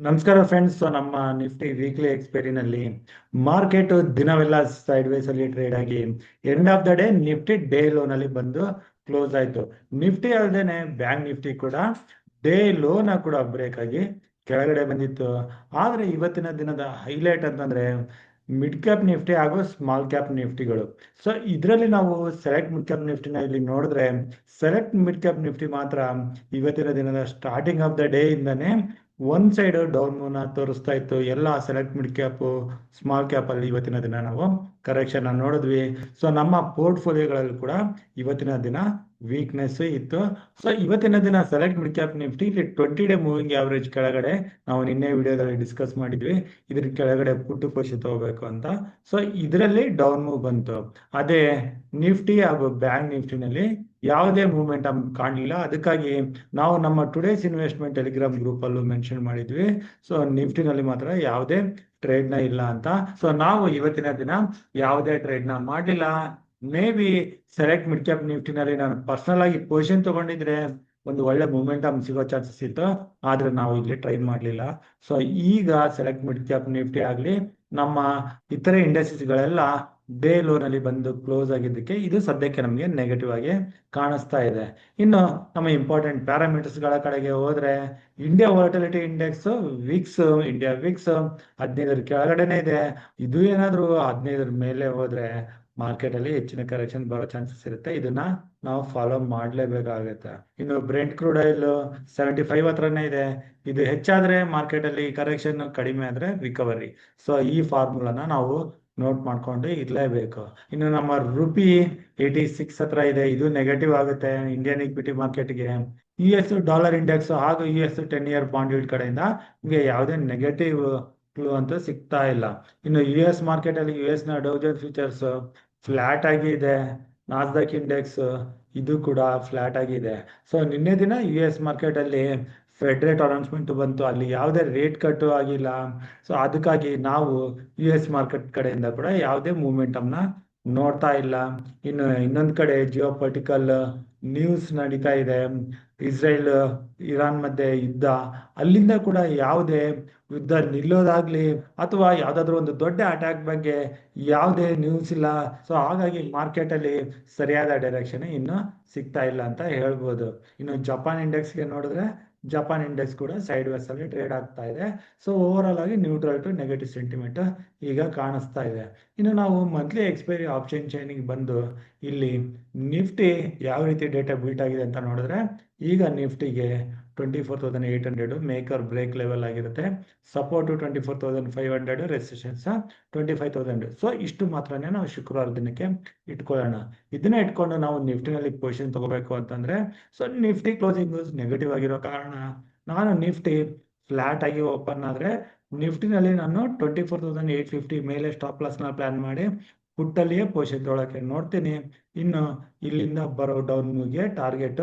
ನಮಸ್ಕಾರ ಫ್ರೆಂಡ್ಸ್. ನಮ್ಮ Nifty weekly ಎಕ್ಸ್ಪೈರಿನಲ್ಲಿ ಮಾರ್ಕೆಟ್ ದಿನವೆಲ್ಲ ಸೈಡ್ ವೇಸ್ ಅಲ್ಲಿ ಟ್ರೇಡ್ ಆಗಿ end of the day Nifty day low ಅಲ್ಲಿ ಬಂದು ಕ್ಲೋಸ್ ಆಯ್ತು. ನಿಫ್ಟಿ ಅಲ್ಲದೇನೆ ಬ್ಯಾಂಕ್ ನಿಫ್ಟಿ ಕೂಡ ಡೇ ಲೋನ್ ಕೂಡ ಬ್ರೇಕ್ ಆಗಿ ಕೆಳಗಡೆ ಬಂದಿತ್ತು. ಆದ್ರೆ ಇವತ್ತಿನ ದಿನದ ಹೈಲೈಟ್ ಅಂತಂದ್ರೆ ಮಿಡ್ ಕ್ಯಾಪ್ ನಿಫ್ಟಿ ಹಾಗೂ ಸ್ಮಾಲ್ ಕ್ಯಾಪ್ ನಿಫ್ಟಿಗಳು. ಸೊ ಇದರಲ್ಲಿ ನಾವು ಸೆಲೆಕ್ಟ್ ಮಿಡ್ ಕ್ಯಾಪ್ ನಿಫ್ಟಿನ ಇಲ್ಲಿ ನೋಡಿದ್ರೆ ಸೆಲೆಕ್ಟ್ ಮಿಡ್ ಕ್ಯಾಪ್ ನಿಫ್ಟಿ ಮಾತ್ರ ಇವತ್ತಿನ ದಿನದ ಸ್ಟಾರ್ಟಿಂಗ್ ಆಫ್ ದ ಡೇ ಇಂದಾನೆ ಒಂದ್ ಸೈಡ್ ಡೌನ್ ಮೂನ್ ತೋರಿಸ್ತಾ ಇತ್ತು. ಎಲ್ಲ select mid cap small cap ಅಲ್ಲಿ ಇವತ್ತಿನ ದಿನ ನಾವು ಕರೆಕ್ಷನ್ ನೋಡಿದ್ವಿ. ಸೊ ನಮ್ಮ ಪೋರ್ಟ್ಫೋಲಿಯೋಗಳಲ್ಲಿ ಕೂಡ ಇವತ್ತಿನ ದಿನ ವೀಕ್ನೆಸ್ ಇತ್ತು. ಸೊ ಇವತ್ತಿನ ದಿನ ಸೆಲೆಕ್ಟ್ ಮಿಡ್ ಕ್ಯಾಪ್ ನಿಫ್ಟಿ ಇಲ್ಲಿ 20 ಡೇ ಮೂವಿಂಗ್ ಆವರೇಜ್ ಕೆಳಗಡೆ ನಾವು ನಿನ್ನೆ ವಿಡಿಯೋದಲ್ಲಿ ಡಿಸ್ಕಸ್ ಮಾಡಿದ್ವಿ, ಇದ್ರ ಕೆಳಗಡೆ ಪುಟ್ಟು ಪೋಷಿ ತಗೋಬೇಕು ಅಂತ. ಸೊ ಇದರಲ್ಲಿ ಡೌನ್ ಮೂವ್ ಬಂತು. ಅದೇ ನಿಫ್ಟಿ ಹಾಗೂ ಬ್ಯಾಂಕ್ ನಿಫ್ಟಿನಲ್ಲಿ ಯಾವುದೇ ಮೂವ್ಮೆಂಟ್ ಕಾಣಲಿಲ್ಲ. ಅದಕ್ಕಾಗಿ ನಾವು ನಮ್ಮ ಟುಡೇಸ್ ಇನ್ವೆಸ್ಟ್ಮೆಂಟ್ ಟೆಲಿಗ್ರಾಮ್ ಗ್ರೂಪ್ ಅಲ್ಲೂ ಮೆನ್ಷನ್ ಮಾಡಿದ್ವಿ. ಸೊ ನಿಫ್ಟಿನಲ್ಲಿ ಮಾತ್ರ ಯಾವುದೇ ಟ್ರೇಡ್ ನ ಇಲ್ಲ ಅಂತ. ಸೊ ನಾವು ಇವತ್ತಿನ ದಿನ ಯಾವುದೇ ಟ್ರೇಡ್ ನ ಮಾಡಲಿಲ್ಲ. Maybe select mid cap ನಿಫ್ಟಿನಲ್ಲಿ ನಾನು ಪರ್ಸನಲ್ ಆಗಿ ಪೊಸಿಷನ್ ತಗೊಂಡಿದ್ರೆ ಒಂದು ಒಳ್ಳೆ ಮೂಮೆಂಟಮ್ ಸಿಗೋ ಚಾನ್ಸಸ್ ಇತ್ತು, ಆದ್ರೆ ನಾವು ಇಲ್ಲಿ ಟ್ರೈ ಮಾಡಲಿಲ್ಲ. ಸೊ ಈಗ ಸೆಲೆಕ್ಟ್ ಮಿಡ್ ಕ್ಯಾಪ್ ನಿಫ್ಟಿ ಆಗ್ಲಿ ನಮ್ಮ ಇತರೆ ಇಂಡಸ್ಟ್ರೀಸ್ ಗಳೆಲ್ಲ ಡೇ ಲೋನ್ ಅಲ್ಲಿ ಬಂದು ಕ್ಲೋಸ್ ಆಗಿದ್ದಕ್ಕೆ ಇದು ಸದ್ಯಕ್ಕೆ ನಮಗೆ ನೆಗೆಟಿವ್ ಆಗಿ ಕಾಣಿಸ್ತಾ ಇದೆ. ಇನ್ನು ನಮ್ಮ ಇಂಪಾರ್ಟೆಂಟ್ ಪ್ಯಾರಾಮೀಟರ್ಸ್ ಗಳ ಕಡೆಗೆ ಹೋದ್ರೆ India volatility index Vicks, India Vicks 15 ಕೆಳಗಡೆನೆ ಇದೆ. ಇದು ಏನಾದ್ರು 15 ಮೇಲೆ ಹೋದ್ರೆ ಮಾರ್ಕೆಟ್ ಅಲ್ಲಿ ಹೆಚ್ಚಿನ ಕರೆಕ್ಷನ್ ಬರೋ ಚಾನ್ಸಸ್ ಇರುತ್ತೆ. ಇದನ್ನ ನಾವು ಫಾಲೋ ಮಾಡ್ಲೇಬೇಕಾಗುತ್ತೆ. ಇನ್ನು ಬ್ರೆಂಟ್ ಕ್ರೂಡ್ ಆಯಿಲ್ 75 ಹತ್ರನೇ ಇದೆ. ಇದು ಹೆಚ್ಚಾದ್ರೆ ಮಾರ್ಕೆಟ್ ಅಲ್ಲಿ ಕರೆಕ್ಷನ್, ಕಡಿಮೆ ಆದ್ರೆ ರಿಕವರಿ. ಸೊ ಈ ಫಾರ್ಮುಲಾನ ನಾವು ನೋಟ್ ಮಾಡ್ಕೊಂಡು ಇರ್ಲೇಬೇಕು. ಇನ್ನು ನಮ್ಮ ರುಪಿ 86 ಹತ್ರ ಇದೆ. ಇದು ನೆಗೆಟಿವ್ ಆಗುತ್ತೆ ಇಂಡಿಯನ್ ಇಕ್ವಿಟಿ ಮಾರ್ಕೆಟ್ಗೆ. US ಡಾಲರ್ ಇಂಡೆಕ್ಸ್ ಹಾಗೂ US 10 year ಬಾಂಡ್ yield ಕಡೆಯಿಂದ ನಿಮಗೆ ಯಾವುದೇ ನೆಗೆಟಿವ್ ಕ್ಲೂ ಅಂತೂ ಸಿಗ್ತಾ ಇಲ್ಲ. ಇನ್ನು US ಮಾರ್ಕೆಟ್ ಅಲ್ಲಿ US ನ ಡೌ ಜೋನ್ಸ್ ಫ್ಯೂಚರ್ಸ್ ಫ್ಲಾಟ್ ಆಗಿ ಇದೆ. ನಾಸ್ಡಾಕ್ ಇಂಡೆಕ್ಸ್ ಇದು ಕೂಡ ಫ್ಲಾಟ್ ಆಗಿದೆ. ಸೊ ನಿನ್ನೆ ದಿನ US ಮಾರ್ಕೆಟ್ ಅಲ್ಲಿ ಫೆಡ್ ರೇಟ್ ಅನೌನ್ಸ್ಮೆಂಟ್ ಬಂತು, ಅಲ್ಲಿ ಯಾವುದೇ ರೇಟ್ ಕಟ್ ಆಗಿಲ್ಲ. ಸೊ ಅದಕ್ಕಾಗಿ ನಾವು US ಮಾರ್ಕೆಟ್ ಕಡೆಯಿಂದ ಕೂಡ ಯಾವುದೇ ಮೂವ್ಮೆಂಟಮ್ನ ನೋಡ್ತಾ ಇಲ್ಲ. ಇನ್ನು ಇನ್ನೊಂದು ಕಡೆ ಜಿಯೋ ಪೊಲಿಟಿಕಲ್ ನ್ಯೂಸ್ ನಡೀತಾ ಇದೆ. ಇಸ್ರೇಲ್ ಇರಾನ್ ಮಧ್ಯೆ ಯುದ್ಧ, ಅಲ್ಲಿಂದ ಕೂಡ ಯಾವುದೇ ಯುದ್ಧ ನಿಲ್ಲೋದಾಗ್ಲಿ ಅಥವಾ ಯಾವ್ದಾದ್ರು ಒಂದು ದೊಡ್ಡ ಅಟ್ಯಾಕ್ ಬಗ್ಗೆ ಯಾವುದೇ ನ್ಯೂಸ್ ಇಲ್ಲ. ಸೊ ಹಾಗಾಗಿ ಮಾರ್ಕೆಟ್ ಅಲ್ಲಿ ಸರಿಯಾದ ಡೈರೆಕ್ಷನ್ ಇನ್ನು ಸಿಗ್ತಾ ಇಲ್ಲ ಅಂತ ಹೇಳ್ಬೋದು. ಇನ್ನು ಜಪಾನ್ ಇಂಡೆಕ್ಸ್ಗೆ ನೋಡಿದ್ರೆ ಜಪಾನ್ ಇಂಡೆಕ್ಸ್ ಕೂಡ ಸೈಡ್ ವೇಸ್ ಅಲ್ಲಿ ಟ್ರೇಡ್ ಆಗ್ತಾ ಇದೆ. ಸೊ ಓವರ್ ಆಲ್ ಆಗಿ ನ್ಯೂಟ್ರಲ್ ಟು ನೆಗೆಟಿವ್ ಸೆಂಟಿಮೆಂಟ್ ಈಗ ಕಾಣಿಸ್ತಾ ಇದೆ. ಇನ್ನು ನಾವು ಮಂತ್ಲಿ ಎಕ್ಸ್ಪೈರಿ ಆಪ್ಷನ್ ಚೈನಿಗೆ ಬಂದು ಇಲ್ಲಿ ನಿಫ್ಟಿ ಯಾವ ರೀತಿ ಡೇಟಾ ಬೀಟ್ ಆಗಿದೆ ಅಂತ ನೋಡಿದ್ರೆ ಈಗ ನಿಫ್ಟಿಗೆ 24,800 ಮೇಕರ್ ಬ್ರೇಕ್ ಲೆವೆಲ್ ಆಗಿರುತ್ತೆ. Support 24,500, resistance 25,000. ಸೊ ಇಷ್ಟು ಮಾತ್ರನೇ ನಾವು ಶುಕ್ರವಾರ ದಿನಕ್ಕೆ ಇಟ್ಕೊಳ್ಳೋಣ. ಇದನ್ನ ಇಟ್ಕೊಂಡು ನಾವು ನಿಫ್ಟಿನಲ್ಲಿ ಪೊಸಿಷನ್ ತಗೋಬೇಕು ಅಂತಂದ್ರೆ ಸೊ ನಿಫ್ಟಿ ಕ್ಲೋಸಿಂಗ್ ನೆಗೆಟಿವ್ ಆಗಿರೋ ಕಾರಣ ನಾನು ನಿಫ್ಟಿ ಫ್ಲಾಟ್ ಆಗಿ ಓಪನ್ ಆದ್ರೆ ನಿಫ್ಟಿನಲ್ಲಿ ನಾನು 24,850 ಮೇಲೆ ಸ್ಟಾಪ್ ಲಾಸ್ ನ ಪ್ಲಾನ್ ಮಾಡಿ ಪುಟ್ಟಲ್ಲಿಯೇ ಪೊಸಿಷನ್ ತೊಗೊಳಕ್ಕೆ ನೋಡ್ತೀನಿ. ಇನ್ನು ಇಲ್ಲಿಂದ ಬರೋ ಡೌನ್ ಮೂವ್ಗೆ ಟಾರ್ಗೆಟ್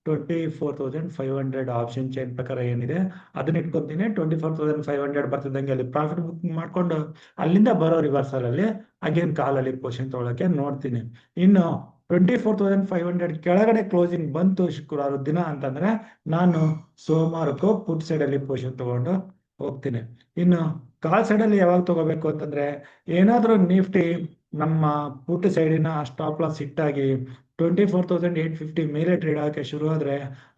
24,500 ಆಪ್ಷನ್ ಚೈನ್ ಪ್ರಕಾರ ಏನಿದೆ ಅದನ್ನ ಇಟ್ಕೊಂತೀನಿ. 24,500 ಬರ್ತಿದ್ದಂಗೆ ಅಲ್ಲಿ ಪ್ರಾಫಿಟ್ ಬುಕ್ ಮಾಡ್ಕೊಂಡು ಅಲ್ಲಿಂದ ಬರೋ ರಿವರ್ಸಲ್ ಅಲ್ಲಿ ಅಗೇನ್ ಕಾಲಲ್ಲಿ ಪೊಸಿಷನ್ ತೊಗೊಳಕ್ಕೆ ನೋಡ್ತೀನಿ. ಇನ್ನು 24,500 ಕೆಳಗಡೆ ಕ್ಲೋಸಿಂಗ್ ಬಂತು ಶುಕ್ರವಾರ ದಿನ ಅಂತಂದ್ರೆ ನಾನು ಸೋಮವಾರಕ್ಕೂ ಪುಟ್ ಸೈಡ್ ಅಲ್ಲಿ ಪೊಸಿಷನ್ ತಗೊಂಡು ಹೋಗ್ತೀನಿ. ಇನ್ನು ಕಾಲ್ ಸೈಡ್ ಅಲ್ಲಿ ಯಾವಾಗ ತಗೋಬೇಕು ಅಂತಂದ್ರೆ ಏನಾದ್ರೂ ನಿಫ್ಟಿ ನಮ್ಮ ಪುಟ್ ಸೈಡಿನ ಸ್ಟಾಪ್ ಲಾಸ್ ಹಿಟ್ಟಾಗಿ 24,850 ಮೇಲೆ ಟ್ರೇಡ್ ಆಗಕ್ಕೆ ಶುರು ಆದ್ರೆ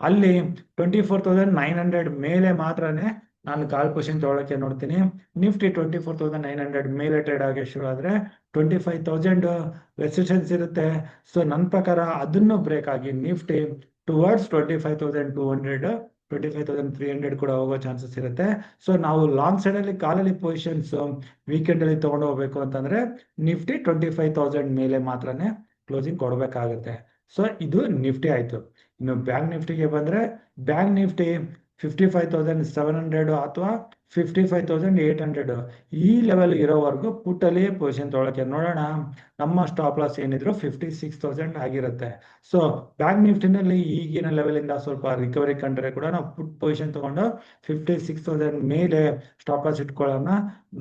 ಅಲ್ಲಿ 24,900 ಮೇಲೆ ಮಾತ್ರನೇ ನಾನು ಕಾಲ್ ಪೊಸಿಷನ್ ತಗೊಳಕ್ಕೆ ನೋಡ್ತೀನಿ. ನಿಫ್ಟಿ 24,900 ಮೇಲೆ ಟ್ರೇಡ್ ಆಗಕ್ಕೆ ಶುರು ಆದ್ರೆ 25,000 ರೆಸಿಸ್ಟೆನ್ಸ್ ಇರುತ್ತೆ. ಸೊ ನನ್ನ ಪ್ರಕಾರ ಅದನ್ನು ಬ್ರೇಕ್ ಆಗಿ ನಿಫ್ಟಿ ಟುವರ್ಡ್ಸ್ 25,200, 25,300 ಕೂಡ ಹೋಗೋ ಚಾನ್ಸಸ್ ಇರುತ್ತೆ. ಸೊ ನಾವು ಲಾಂಗ್ ಸೈಡ್ ಅಲ್ಲಿ ಕಾಲಲ್ಲಿ ಪೊಸಿಷನ್ಸ್ ವೀಕೆಂಡ್ ಅಲ್ಲಿ ತಗೊಂಡು ಹೋಗ್ಬೇಕು ಅಂತಂದ್ರೆ ನಿಫ್ಟಿ 25,000 ಮೇಲೆ ಮಾತ್ರನೇ ಕ್ಲೋಸಿಂಗ್ ಕೊಡ್ಬೇಕಾಗುತ್ತೆ. ಸೊ ಇದು ನಿಫ್ಟಿ ಆಯ್ತು. ಇನ್ನು ಬ್ಯಾಂಕ್ ನಿಫ್ಟಿಗೆ ಬಂದ್ರೆ ಬ್ಯಾಂಕ್ ನಿಫ್ಟಿ 55,700 ಅಥವಾ 55,800 ಈ ಲೆವೆಲ್ ಇರೋವರೆಗೂ ಪುಟ್ಟಲ್ಲಿ ಪೊಸಿಷನ್ ತೊಗೊಳಕ್ಕೆ ನೋಡೋಣ. ನಮ್ಮ ಸ್ಟಾಪ್ ಲಾಸ್ ಏನಿದ್ರು 56,000 ಆಗಿರುತ್ತೆ. ಸೊ ಬ್ಯಾಂಕ್ ನಿಫ್ಟಿನಲ್ಲಿ ಈಗಿನ ಲೆವೆಲ್ ಇಂದ ಸ್ವಲ್ಪ ರಿಕವರಿ ಕಂಡ್ರೆ ಕೂಡ ನಾವು ಪುಟ್ ಪೊಸಿಷನ್ ತಗೊಂಡು 56,000 ಮೇಲೆ ಸ್ಟಾಪ್ ಲಾಸ್ ಇಟ್ಕೊಳ್ಳೋಣ.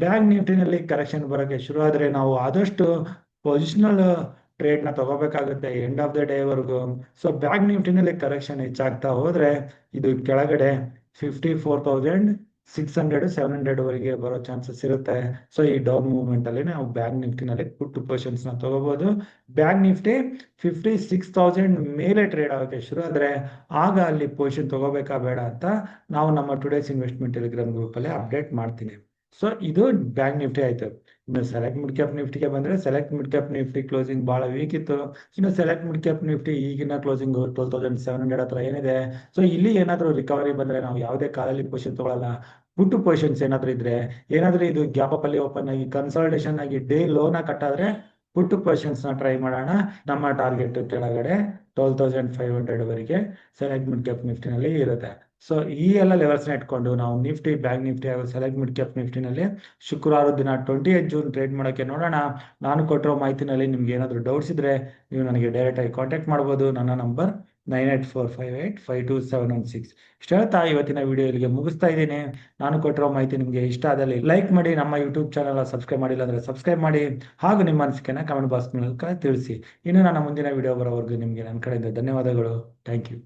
ಬ್ಯಾಂಕ್ ನಿಫ್ಟಿನಲ್ಲಿ ಕರೆಕ್ಷನ್ ಬರೋಕ್ಕೆ ಶುರು ಆದ್ರೆ ನಾವು ಆದಷ್ಟು ಪೊಸಿಷನಲ್ ಟ್ರೇಡ್ ನ ತಗೋಬೇಕಾಗುತ್ತೆ ಎಂಡ್ ಆಫ್ ದ ಡೇ ವರೆಗೂ. ಸೊ ಬ್ಯಾಂಕ್ ನಿಫ್ಟಿನಲ್ಲಿ ಕರೆಕ್ಷನ್ ಹೆಚ್ಚಾಗ್ತಾ ಹೋದ್ರೆ ಇದು ಕೆಳಗಡೆ 54,000 600-700 ವರೆಗೆ ಬರೋ ಚಾನ್ಸಸ್ ಇರುತ್ತೆ. ಸೊ ಈ ಡೌನ್ ಮೂವ್ಮೆಂಟ್ ಅಲ್ಲಿ ನಾವು ಬ್ಯಾಂಕ್ ನಿಫ್ಟಿನಲ್ಲಿ ಪುಟ್ ಪೊಸಿಷನ್ಸ್ ನ ತಗೋಬಹುದು. ಬ್ಯಾಂಕ್ ನಿಫ್ಟಿ 56,000 ಮೇಲೆ ಟ್ರೇಡ್ ಆಗೋಕೆ ಶುರು ಆದ್ರೆ ಆಗ ಅಲ್ಲಿ ಪೊಸಿಷನ್ ತಗೋಬೇಕಾ ಬೇಡ ಅಂತ ನಾವು ನಮ್ಮ ಟುಡೇಸ್ ಇನ್ವೆಸ್ಟ್ಮೆಂಟ್ ಟೆಲಿಗ್ರಾಮ್ ಗ್ರೂಪ್ ಅಲ್ಲಿ ಅಪ್ಡೇಟ್ ಮಾಡ್ತೀನಿ. ಸೊ ಇದು ಬ್ಯಾಂಕ್ ನಿಫ್ಟಿ ಆಯ್ತು. ಇನ್ನು ಸೆಲೆಕ್ಟ್ ಮಿಡ್ ಕ್ಯಾಪ್ ನಿಫ್ಟಿಗೆ ಬಂದ್ರೆ select mid cap Nifty closing ಬಹಳ ವೀಕ್ ಇತ್ತು. ಇನ್ನು ಸೆಲೆಕ್ಟ್ ಮಿಡ್ ಕ್ಯಾಪ್ ನಿಫ್ಟಿ ಈಗಿನ ಕ್ಲೋಸಿಂಗ್ 12,700 ಹತ್ರ ಏನಿದೆ. ಸೊ ಇಲ್ಲಿ ಏನಾದರೂ ರಿಕವರಿ ಬಂದ್ರೆ ನಾವು ಯಾವುದೇ ಕಾಲಲ್ಲಿ ಪೊಸಿಷನ್ ತಗೊಳ್ಳಲ್ಲ. ಪುಟ್ ಪೊಸಿಷನ್ಸ್ ಏನಾದ್ರೂ ಇದ್ರೆ, ಏನಾದ್ರೂ ಇದು ಗ್ಯಾಪ್ ಅಪ್ ಅಲ್ಲಿ ಓಪನ್ ಆಗಿ ಕನ್ಸಲ್ಟೇಷನ್ ಆಗಿ ಡೇ ಲೋನ ಕಟ್ಟಾದ್ರೆ ಪುಟ್ ಪೊಸಿಷನ್ಸ್ ನ ಟ್ರೈ ಮಾಡೋಣ. ನಮ್ಮ ಟಾರ್ಗೆಟ್ ಕೆಳಗಡೆ 12,500 ವರೆಗೆ ಸೆಲೆಕ್ಟ್ ಮಿಡ್ ಕ್ಯಾಪ್ ನಿಫ್ಟಿನಲ್ಲಿ ಇರುತ್ತೆ. ಸೊ ಈ ಎಲ್ಲ ಲೆವೆಲ್ಸ್ ನ ಇಟ್ಕೊಂಡು ನಾವು ನಿಫ್ಟಿ, ಬ್ಯಾಂಕ್ ನಿಫ್ಟಿ ಹಾಗೂ ಸೆಲೆಕ್ಟ್ ಮಿಡ್ ಕ್ಯಾಪ್ ನಿಫ್ಟಿನಲ್ಲಿ ಶುಕ್ರವಾರ ದಿನ 28 ಜೂನ್ ಟ್ರೇಡ್ ಮಾಡೋಕೆ ನೋಡೋಣ. ನಾನು ಕೊಟ್ಟಿರೋ ಮಾಹಿತಿನಲ್ಲಿ ನಿಮ್ಗೆ ಏನಾದರೂ ಡೌಟ್ಸ್ ಇದ್ರೆ ನೀವು ನನಗೆ ಡೈರೆಕ್ಟ್ ಆಗಿ ಕಾಂಟ್ಯಾಕ್ಟ್ ಮಾಡ್ಬೋದು. ನನ್ನ ನಂಬರ್ 9845852716. ಇಷ್ಟ ಹೇಳ್ತಾ ಇವತ್ತಿನ ವಿಡಿಯೋ ಇಲ್ಲಿಗೆ ಮುಗಿಸ್ತಾ ಇದ್ದೀನಿ. ನಾನು ಕೊಟ್ಟಿರೋ ಮಾಹಿತಿ ನಿಮಗೆ ಇಷ್ಟ ಆದಲ್ಲಿ ಲೈಕ್ ಮಾಡಿ, ನಮ್ಮ ಯೂಟ್ಯೂಬ್ ಚಾನಲ್ ಸಬ್ಸ್ಕ್ರೈಬ್ ಮಾಡಿಲ್ಲ ಅಂದ್ರೆ ಸಬ್ಸ್ಕ್ರೈಬ್ ಮಾಡಿ, ಹಾಗೂ ನಿಮ್ಮ ಅನಿಸಿಕೆನ ಕಮೆಂಟ್ ಬಾಕ್ಸ್ ಮೂಲಕ ತಿಳಿಸಿ. ಇನ್ನು ನನ್ನ ಮುಂದಿನ ವಿಡಿಯೋ ಬರೋವರೆಗೂ ನಿಮಗೆ ನನ್ನ ಕಡೆಯಿಂದ ಧನ್ಯವಾದಗಳು. Thank you.